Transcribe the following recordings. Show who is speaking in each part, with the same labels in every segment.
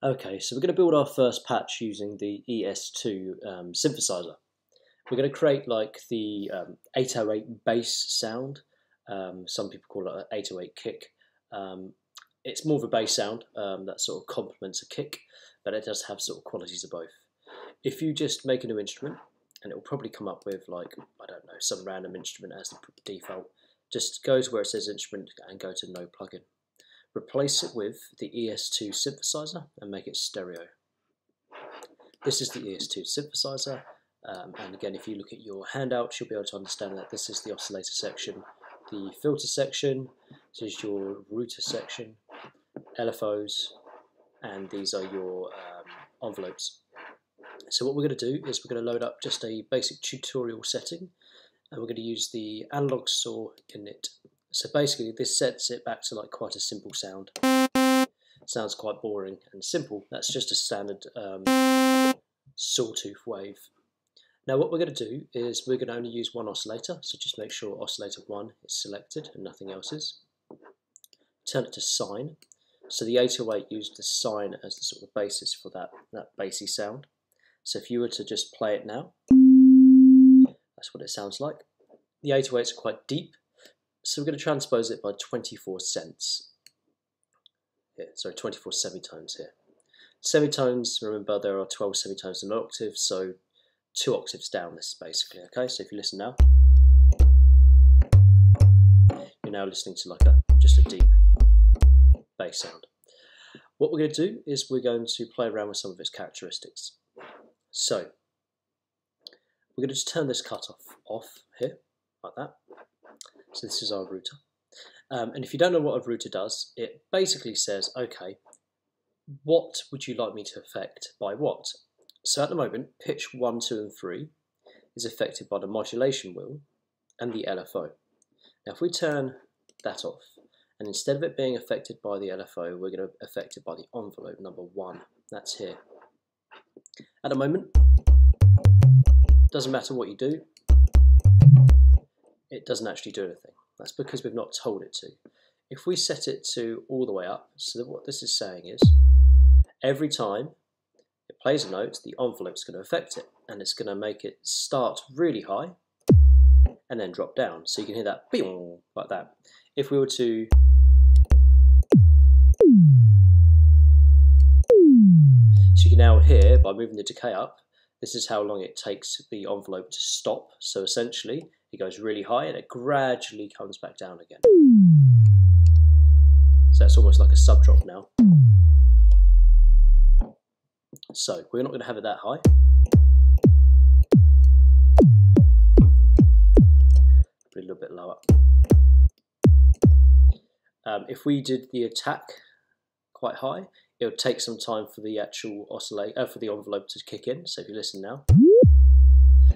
Speaker 1: Okay, so we're going to build our first patch using the ES2 synthesizer. We're going to create like the 808 bass sound. Some people call it an 808 kick. It's more of a bass sound that sort of complements a kick, but it does have sort of qualities of both. If you just make a new instrument, and it will probably come up with like, I don't know, some random instrument as the default, just go to where it says instrument and go to no plugin. Replace it with the ES2 synthesizer and make it stereo. This is the ES2 synthesizer, and again, if you look at your handouts, you'll be able to understand that this is the oscillator section, the filter section, this is your router section, LFOs, and these are your envelopes. So what we're going to do is we're going to load up just a basic tutorial setting, and we're going to use the analog saw init. So basically this sets it back to like quite a simple sound. Sounds quite boring and simple. That's just a standard sawtooth wave. Now what we're going to do is we're going to only use one oscillator, so just make sure oscillator 1 is selected and nothing else is. Turn it to sine. So the 808 used the sine as the sort of basis for that bassy sound. So if you were to just play it now, that's what it sounds like. The 808s are quite deep, so we're going to transpose it by 24 cents. Here, sorry, 24 semitones here. Semitones, remember there are 12 semitones in an octave, so 2 octaves down this basically, okay? So if you listen now, you're now listening to like just a deep bass sound. What we're going to do is we're going to play around with some of its characteristics. So we're going to just turn this cutoff off here, like that. So this is our router. And if you don't know what a router does, it basically says, okay, what would you like me to affect by what? So at the moment, pitch 1, 2 and 3 is affected by the modulation wheel and the LFO. Now if we turn that off, and instead of it being affected by the LFO, we're going to affect it by the envelope number 1. That's here. At the moment, doesn't matter what you do, it doesn't actually do anything. That's because we've not told it to. If we set it to all the way up, so what this is saying is, every time it plays a note, the envelope's going to affect it, and it's going to make it start really high and then drop down. So you can hear that bing, like that. If we were to you can now hear, by moving the decay up, this is how long it takes the envelope to stop. So essentially, it goes really high and it gradually comes back down again. So that's almost like a sub drop now. So we're not going to have it that high. Put it a little bit lower. If we did the attack quite high, it would take some time for the actual oscillator, for the envelope to kick in. So if you listen now,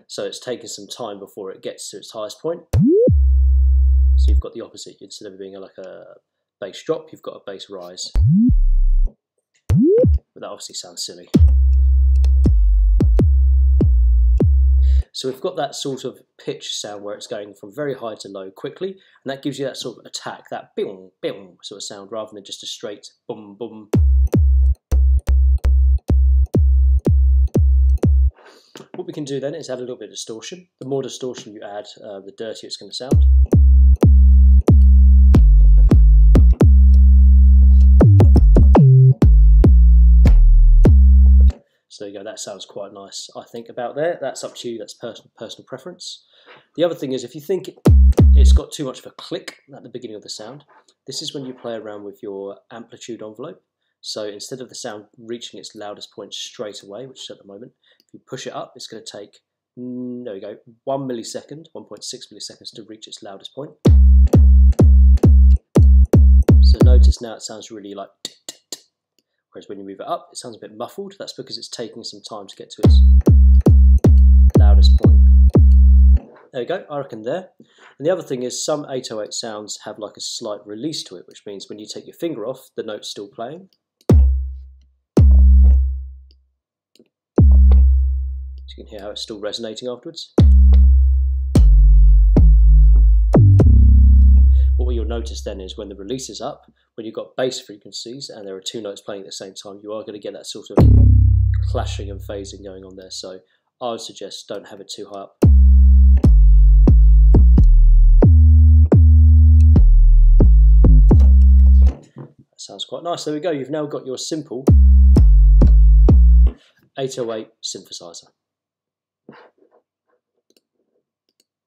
Speaker 1: so it's taking some time before it gets to its highest point. So you've got the opposite. Instead of being like a bass drop, you've got a bass rise. But that obviously sounds silly. So we've got that sort of pitch sound where it's going from very high to low quickly, and that gives you that sort of attack, that bing, bing sort of sound, rather than just a straight boom, boom. What we can do then is add a little bit of distortion. The more distortion you add, the dirtier it's going to sound. So there you go, that sounds quite nice, I think, about there. That's up to you, that's personal preference. The other thing is, if you think it's got too much of a click at the beginning of the sound, this is when you play around with your amplitude envelope. So instead of the sound reaching its loudest point straight away, which is at the moment, if you push it up, it's going to take, there we go, 1 millisecond, 1.6 milliseconds to reach its loudest point. So notice now it sounds really like, whereas when you move it up, it sounds a bit muffled. That's because it's taking some time to get to its loudest point. There you go, I reckon there. And the other thing is, some 808 sounds have like a slight release to it, which means when you take your finger off, the note's still playing. So you can hear how it's still resonating afterwards. What you'll notice then is when the release is up, when you've got bass frequencies and there are two notes playing at the same time, you are going to get that sort of clashing and phasing going on there. So I would suggest don't have it too high up. That sounds quite nice. There we go. You've now got your simple 808 synthesizer.